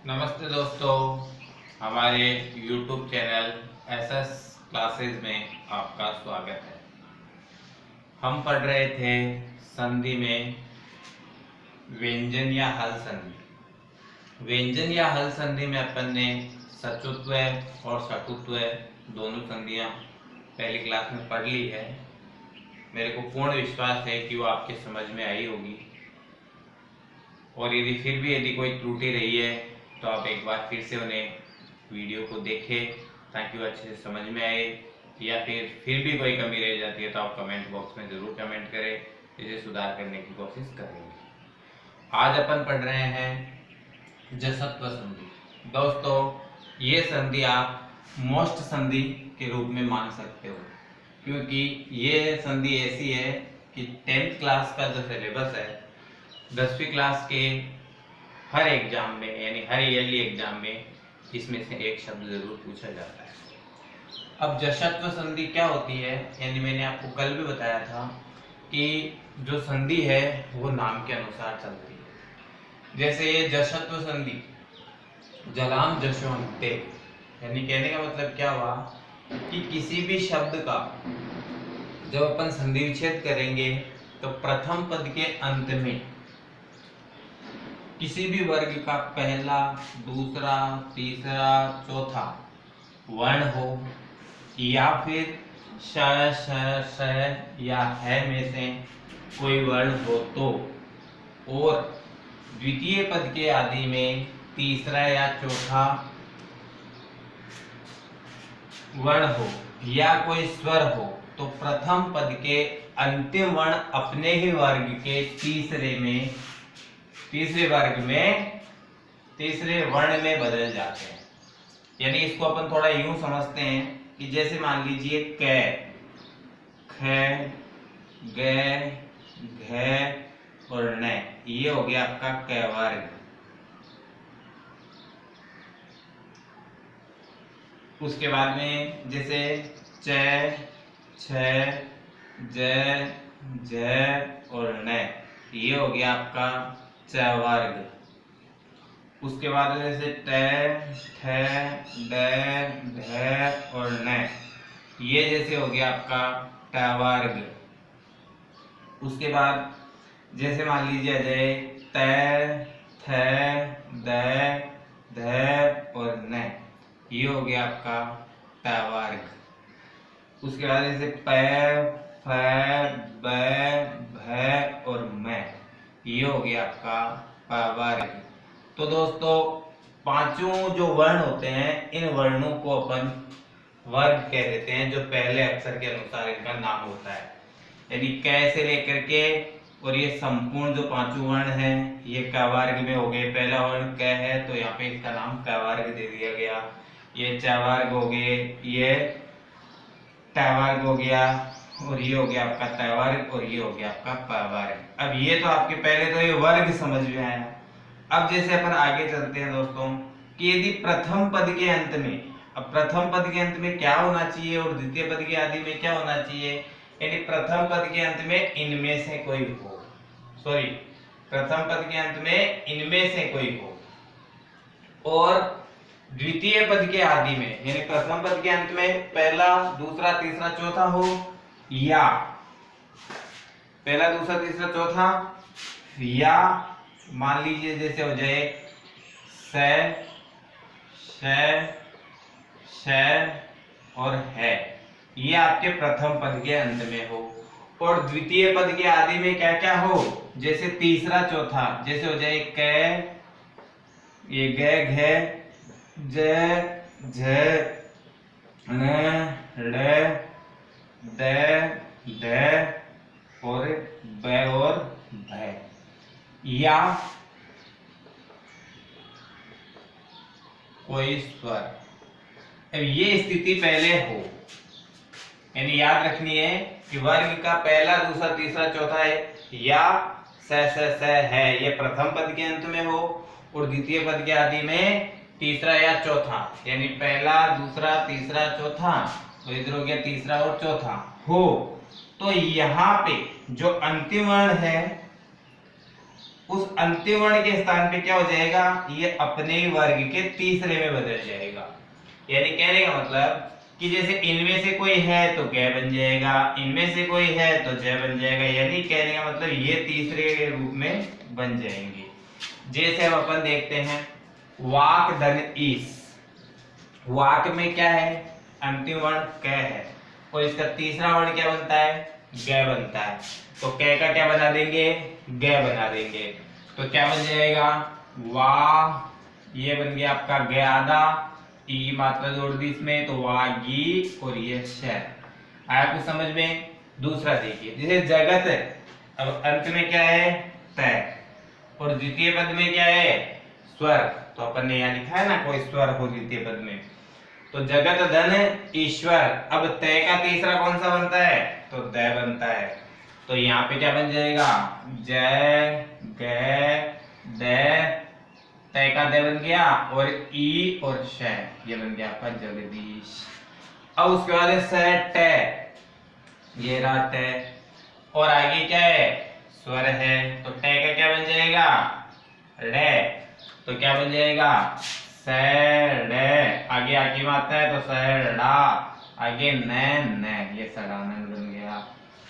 नमस्ते दोस्तों, हमारे YouTube चैनल एसएस क्लासेस में आपका स्वागत है। हम पढ़ रहे थे संधि में व्यंजन या हल संधि। व्यंजन या हल संधि में अपन ने सचुत्व और सकुत्व दोनों संधियां पहली क्लास में पढ़ ली है। मेरे को पूर्ण विश्वास है कि वो आपके समझ में आई होगी, और यदि फिर भी यदि कोई त्रुटि रही है तो आप एक बार फिर से उन्हें वीडियो को देखें ताकि वो अच्छे से समझ में आए, या फिर भी कोई कमी रह जाती है तो आप कमेंट बॉक्स में ज़रूर कमेंट करें, इसे सुधार करने की कोशिश करेंगे। आज अपन पढ़ रहे हैं जसत्व संधि। दोस्तों, ये संधि आप मोस्ट संधि के रूप में मान सकते हो, क्योंकि ये संधि ऐसी है कि 10th क्लास का जो सिलेबस है 10वीं क्लास के हर एग्जाम में, यानी हर ईयरली एग्जाम में इसमें से एक शब्द जरूर पूछा जाता है। अब जशत्व संधि क्या होती है, यानी मैंने आपको कल भी बताया था कि जो संधि है वो नाम के अनुसार चलती है। जैसे ये जशत्व संधि जलाम जशोन्ते, यानी कहने का मतलब क्या हुआ कि किसी भी शब्द का जब अपन संधि विच्छेद करेंगे तो प्रथम पद के अंत में किसी भी वर्ग का पहला, दूसरा, तीसरा, चौथा वर्ण हो, या फिर श, श या है में से कोई वर्ण हो तो, और द्वितीय पद के आदि में तीसरा या चौथा वर्ण हो या कोई स्वर हो, तो प्रथम पद के अंतिम वर्ण अपने ही वर्ग के तीसरे वर्ण में बदल जाते हैं। यानी इसको अपन थोड़ा यूं समझते हैं कि जैसे मान लीजिए क, ख, ग, घ और न, ये हो गया आपका क वर्ग। उसके बाद में जैसे च, छ, ज, झ और न, ये हो गया आपका च वर्ग। उसके बाद जैसे ट, ठ, ड, ढ और न, ये जैसे हो गया आपका ट वर्ग। उसके बाद जैसे मान लीजिए जाए त, थ, द, ध और न, ये हो गया आपका ट वर्ग। उसके बाद जैसे प, फ, ब, भ और म, ये हो गया आपका प वर्ग। तो दोस्तों, पांचों जो वर्ण होते हैं इन वर्णों को अपन वर्ग कह देते हैं, जो पहले अक्षर के अनुसार इनका नाम होता है। यानी क से लेकर के और ये संपूर्ण जो पांचों वर्ण हैं ये क वर्ग में हो गए। पहला वर्ण क है तो यहाँ पे इसका नाम क वर्ग दे दिया गया। ये च वर्ग हो गए, ये ट वर्ग हो गया, और ये हो गया आपका त वर्ग, और ये हो गया आपका प वर्ग। अब ये तो आपके पहले तो ये वर्ग समझ में आया। अब जैसे अपन आगे चलते हैं दोस्तों कि यदि प्रथम पद के अंत में, अब प्रथम पद के अंत में क्या होना चाहिए और द्वितीय पद के आदि में क्या होना चाहिए, यानी प्रथम पद के अंत में इनमें से कोई हो, प्रथम पद के अंत में इनमें से कोई हो, और द्वितीय पद के आदि में, यानी प्रथम पद के अंत में पहला, दूसरा, तीसरा, चौथा हो, या पहला, दूसरा, तीसरा, चौथा, या मान लीजिए जैसे हो जाए स, श, श और है, ये आपके प्रथम पद के अंत में हो। और द्वितीय पद के आदि में क्या क्या हो, जैसे तीसरा, चौथा, जैसे हो जाए क, ये ग, घ, ज, झ, न, ड़, द, ध और ब और भ, या कोई स्वर। अब ये स्थिति पहले हो, यानी याद रखनी है कि वर्ग का पहला, दूसरा, तीसरा, चौथा है, या स है, ये प्रथम पद के अंत में हो, और द्वितीय पद के आदि में तीसरा या चौथा, यानी पहला, दूसरा, तीसरा, चौथा, तो इधर हो गया तीसरा और चौथा हो, तो यहाँ पे जो अंतिम वर्ण है उस अंतिम वर्ण के स्थान पे क्या हो जाएगा, ये अपने ही वर्ग के तीसरे में बदल जाएगा। यानी कहने का मतलब कि जैसे इनमें से कोई है तो ग बन जाएगा, इनमें से कोई है तो ज बन जाएगा। यानी कहने का मतलब ये तीसरे के रूप में बन जाएंगे। जैसे अब अपन देखते हैं वाक धन ईस। वाक में क्या है, अंतिम वर्ण क है और इसका तीसरा वर्ण क्या बनता है, ग बनता है। तो क का क्या बना देंगे, ग बना देंगे। तो क्या बन जाएगा, वा, ये बन गया आपका ग आधा, ई मात्रा जोड़ दी इसमें तो वागी और ये श। आया कुछ समझ में। दूसरा देखिए जैसे जगत है, अब अंत में क्या है, तय, और द्वितीय पद में क्या है, स्वर। तो अपन ने यहाँ लिखा है ना कोई स्वर हो द्वितीय पद में। तो जगत धन ईश्वर, अब तय का तीसरा कौन सा बनता है, तो द बनता है। तो यहाँ पे क्या बन जाएगा, जय ग द, तय का द बन गया और ई और श, ये बन गया आपका जगदीश। अब उसके बाद स ट, ये रहा ट, और आगे क्या है, स्वर है। तो ट का क्या बन जाएगा, ड। तो क्या बन जाएगा, स ड, आगे आगे मात्रा है तो स डा, आगे न, ये सड़ानन बन गया।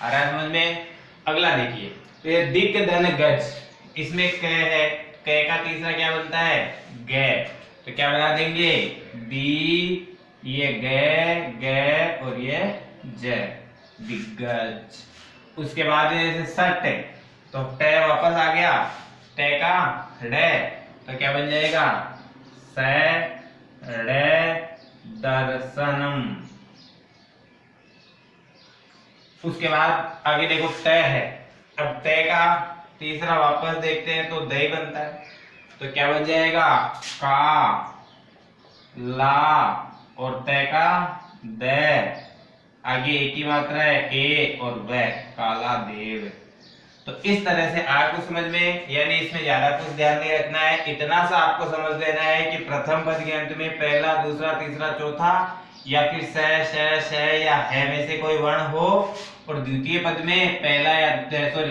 आ रहा है समझ में। अगला देखिए तो ये दिक धन गज, इसमें क है, क का तीसरा क्या बनता है, ग। तो क्या बना देंगे, दी, ये ग और ये ज, दिग्गज। उसके बाद जैसे सट, तो ट वापस आ गया, ट का ड, तो क्या बन जाएगा, स ड दर्शनम। उसके बाद आगे देखो त है, अब त का तीसरा वापस देखते हैं तो दही बनता है। तो क्या बन जाएगा, का, ला और त का द, आगे एक ही मात्रा है ए और व, काला देव। तो इस तरह से आपको समझ में, यानी इसमें ज्यादा कुछ ध्यान नहीं रखना है, इतना सा आपको समझ लेना है कि प्रथम पद के अंत में पहला, दूसरा, तीसरा, चौथा या फिर श या है में से कोई वर्ण हो, और द्वितीय पद में पहला या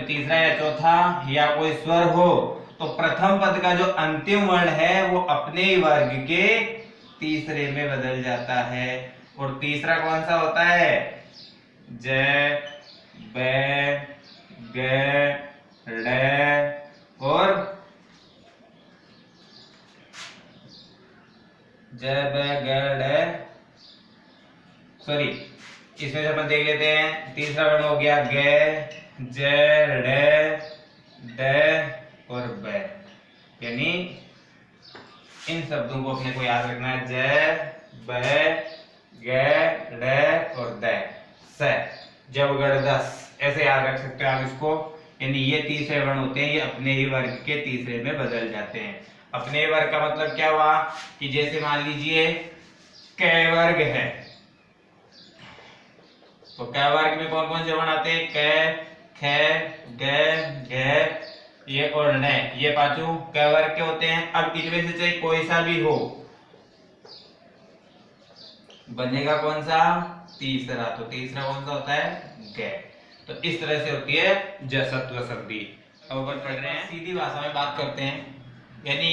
तीसरा या चौथा या कोई स्वर हो, तो प्रथम पद का जो अंतिम वर्ण है वो अपने ही वर्ग के तीसरे में बदल जाता है। और तीसरा कौन सा होता है, ज, ब, ग, ड़ और ज, ब, ग, ड़, सॉरी इसमें से अपन देख लेते हैं। तीसरा वर्ण हो गया ग, ज, ड़, ड और ब, यानी इन शब्दों को अपने को याद रखना है, ज, ब, ग, ड़ और द, स, जब गढ़ दस, ऐसे याद रख सकते हो आप इसको। यानी ये तीसरे वर्ण होते हैं, ये अपने ही वर्ग के तीसरे में बदल जाते हैं। अपने ही वर्ग का मतलब क्या हुआ कि जैसे मान लीजिए क वर्ग है, तो क वर्ग में कौन कौन से वर्ण आते हैं, क, ख, ग, घ, ये और न, ये पांचों क वर्ग के होते हैं। अब इनमें से चाहे कोई सा भी हो, बनेगा कौन सा, तीसरा। तो तीसरा कौन सा होता है, ग। तो इस तरह से होती है जसत्व संधि। अब अपन पढ़ रहे हैं, सीधी भाषा में बात करते हैं। यानी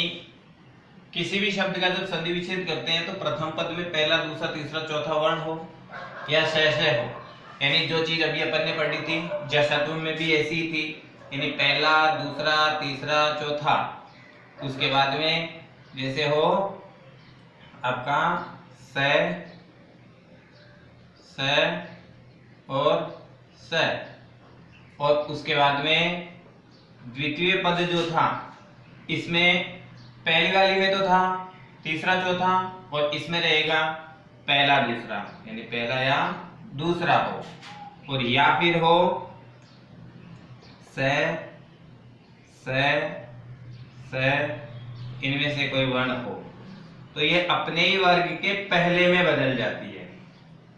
किसी भी शब्द का जब संधि विच्छेद करते हैं तो प्रथम पद में पहला, दूसरा, तीसरा, चौथा वर्ण हो या श हो। यानी जो चीज अभी अपन ने पढ़ी थी जसत्व में भी ऐसी ही थी, यानी पहला, दूसरा, तीसरा, चौथा। उसके बाद में जैसे हो आपका स और स, और उसके बाद में द्वितीय पद जो था इसमें पहली वाली में तो था तीसरा, चौथा, और इसमें रहेगा पहला, दूसरा, यानी पहला या दूसरा हो, और या फिर हो स, इनमें से कोई वर्ण हो, तो ये अपने ही वर्ग के पहले में बदल जाती है।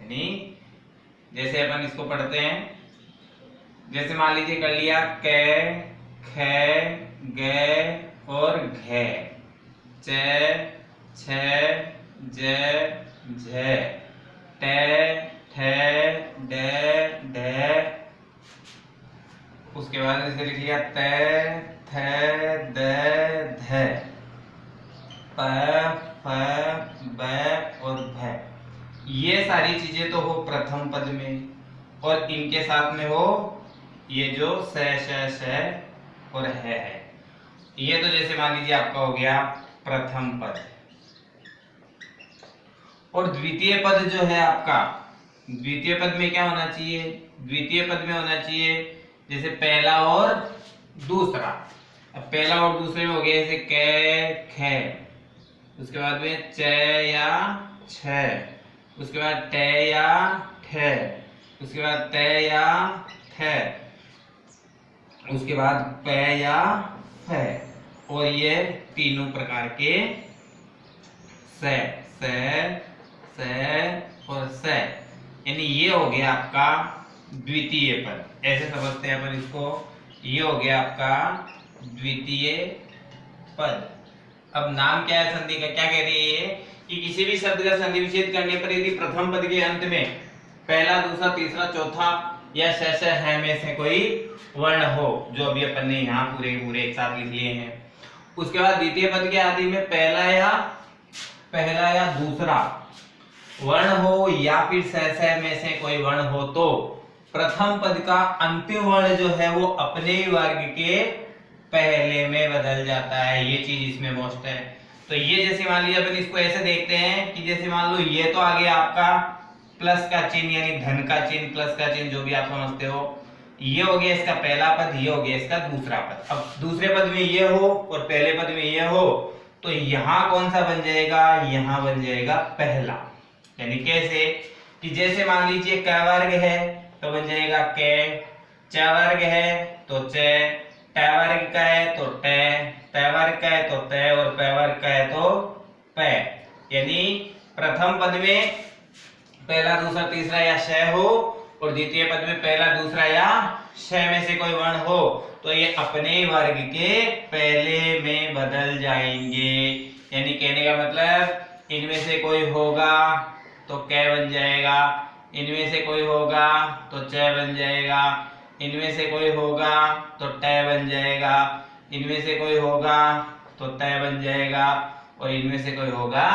यानी जैसे अपन इसको पढ़ते हैं, जैसे मान लीजिए कर लिया क, ख, ग और घ, च, छ, ज, झ, ट, ठ, ड, ढ। उसके बाद जैसे लिख लिया त, थ द ध प फ ब और भ। ये सारी चीजें तो हो प्रथम पद में, और इनके साथ में हो ये जो स श और है। ये तो जैसे मान लीजिए आपका हो गया प्रथम पद। और द्वितीय पद जो है आपका, द्वितीय पद में क्या होना चाहिए? द्वितीय पद में होना चाहिए जैसे पहला और दूसरा। अब पहला और दूसरे में हो गया जैसे क ख, उसके बाद में च या छ, उसके बाद ट या ठ, उसके बाद त या थ, उसके बाद प या फ। और ये तीनों प्रकार के स और स, यानी ये हो गया आपका द्वितीय पद। ऐसे समझते हैं अपन इसको, ये हो गया आपका द्वितीय पद। अब नाम क्या है संधि का? क्या कह रही है कि किसी भी शब्द का संधि विच्छेद करने पर यदि प्रथम पद के अंत में पहला, दूसरा, तीसरा, चौथा या श है में से कोई वर्ण हो, जो अभी अपन ने यहाँ पूरे पूरे एक साथ लिख लिए हैं। उसके बाद द्वितीय पद के आदि में पहला या दूसरा वर्ण हो या फिर स में से कोई वर्ण हो, तो प्रथम पद का अंतिम वर्ण जो है वो अपने वर्ग के पहले में बदल जाता है। ये चीज इसमें मोस्ट है। तो ये जैसे मान लीजिए अपन इसको ऐसे देखते हैं कि जैसे मान लो ये तो आ गया आपका प्लस का चिन्ह, यानी धन का चिन्ह, प्लस का चिन्ह, जो भी आप समझते हो। ये हो गया इसका पहला पद, ये हो गया इसका दूसरा पद। अब दूसरे पद में ये हो और पहले पद में ये हो, तो यहाँ कौन सा बन जाएगा? यहाँ बन जाएगा पहला। यानी कैसे कि जैसे मान लीजिए क वर्ग है तो बन जाएगा क, च वर्ग है तो च, ट वर्ग का है तो ट, त वर्ग का है तो त, और प वर्ग का है तो प। यानी प्रथम पद में पहला, दूसरा, तीसरा या श हो, और द्वितीय पद में पहला, दूसरा या श में से कोई वर्ण हो, तो ये अपने वर्ग के पहले में बदल जाएंगे। यानी कहने का मतलब इनमें से कोई होगा तो क बन जाएगा, इनमें से कोई होगा तो च बन जाएगा, इनमें से कोई होगा तो ट बन जाएगा, इनमें से कोई होगा तो त बन जाएगा, और इनमें से कोई होगा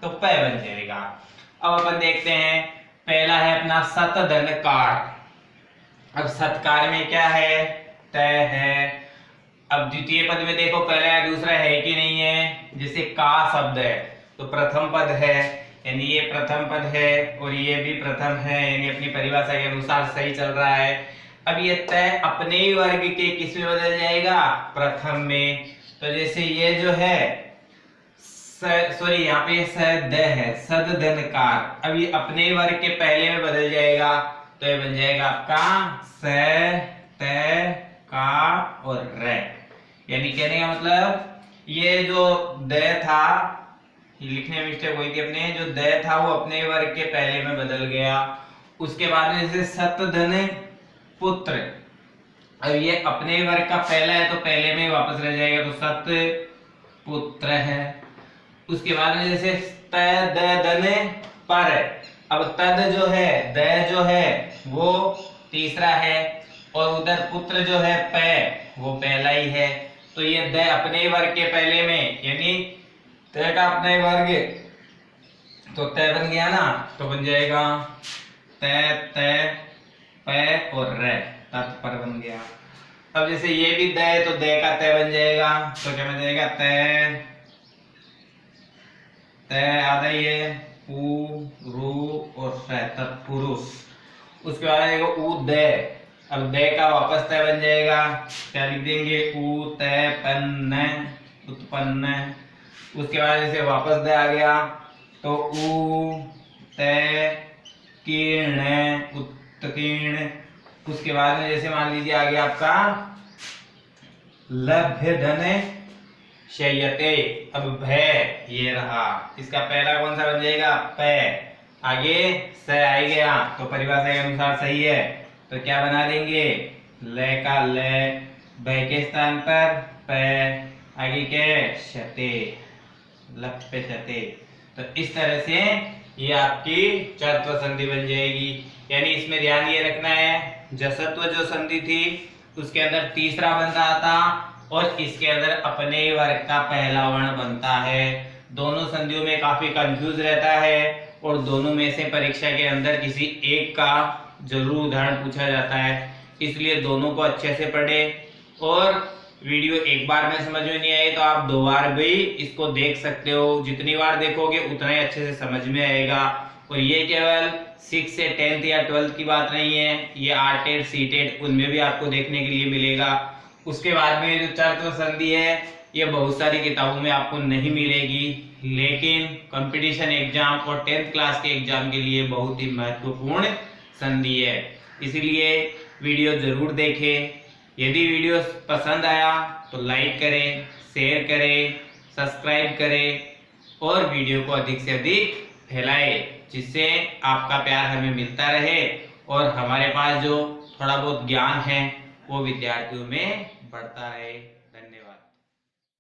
तो प बन जाएगा। अब अपन देखते हैं, पहला है अपना सतधनकार। अब सत्कार में क्या है? त है। अब द्वितीय पद में देखो पहला या दूसरा है कि नहीं है? जैसे का शब्द है तो प्रथम पद है, यानी ये प्रथम पद है और ये भी प्रथम है, यानी अपनी परिभाषा के अनुसार सही चल रहा है। अब ये तय अपने ही वर्ग के किस में बदल जाएगा? प्रथम में। तो जैसे ये जो है सॉरी यहाँ पे सद है, सदधनकार। अब ये अपने वर्ग के पहले में बदल जाएगा, तो ये बन जाएगा आपका स, त, का और र। यानी कहने का मतलब ये जो द था, लिखने में मिस्टेक हुई थी अपने, जो द था वो अपने वर्ग के पहले में बदल गया। उसके बाद में जैसे सतधन पुत्र, अब ये अपने वर्ग का पहला है तो पहले में वापस रह जाएगा, तो सत पुत्र है। उसके बाद में जैसे त द धन पर, अब तद जो है, द जो है वो तीसरा है, और उधर पुत्र जो है प वो पहला ही है, तो ये द अपने वर्ग के पहले में, यानी त का अपने वर्ग तो त बन गया ना, तो बन जाएगा त प और र, तत्पर बन गया। अब जैसे ये भी द है तो द का त बन जाएगा, तो क्या बन जाएगा? त आधा ये उ रु और स, तत्पुरुष। उसके बाद देखो उ द, अब द का वापस त बन जाएगा, क्या लिख देंगे? उ त पन्न, उत्पन्न। उसके बाद जैसे वापस द आ गया तो उ त कीर्ण, उत्कीर्ण। उसके बाद में जैसे मान लीजिए आ गया आपका लभ्य धन शयते, अब भय ये रहा, इसका पहला कौन सा बन जाएगा? प। आगे स आ गया तो परिभाषा के अनुसार सही है, तो क्या बना देंगे? ल का ल, भय के स्थान पर प, आगे क्या? शते, लप्य शते। तो इस तरह से ये आपकी चरत्व संधि बन जाएगी। यानी इसमें ध्यान ये रखना है, जसत्व जो संधि थी उसके अंदर तीसरा बन रहा था और इसके अंदर अपने ही वर्ग का पहला वर्ण बनता है। दोनों संधियों में काफी कंफ्यूज रहता है और दोनों में से परीक्षा के अंदर किसी एक का जरूर उदाहरण पूछा जाता है, इसलिए दोनों को अच्छे से पढ़े। और वीडियो एक बार में समझ में नहीं आई तो आप 2 बार भी इसको देख सकते हो, जितनी बार देखोगे उतना ही अच्छे से समझ में आएगा। और ये केवल 6 से 10th या 12th की बात नहीं है, ये R-TET C-TET उनमें भी आपको देखने के लिए मिलेगा। उसके बाद में जो चतुर्थ संधि है ये बहुत सारी किताबों में आपको नहीं मिलेगी, लेकिन कंपटीशन एग्जाम और 10th क्लास के एग्जाम के लिए बहुत ही महत्वपूर्ण संधि है, इसीलिए वीडियो जरूर देखें। यदि वीडियो पसंद आया तो लाइक करें, शेयर करें, सब्सक्राइब करें और वीडियो को अधिक से अधिक फैलाएं, जिससे आपका प्यार हमें मिलता रहे और हमारे पास जो थोड़ा बहुत ज्ञान है वो विद्यार्थियों में बढ़ता रहे।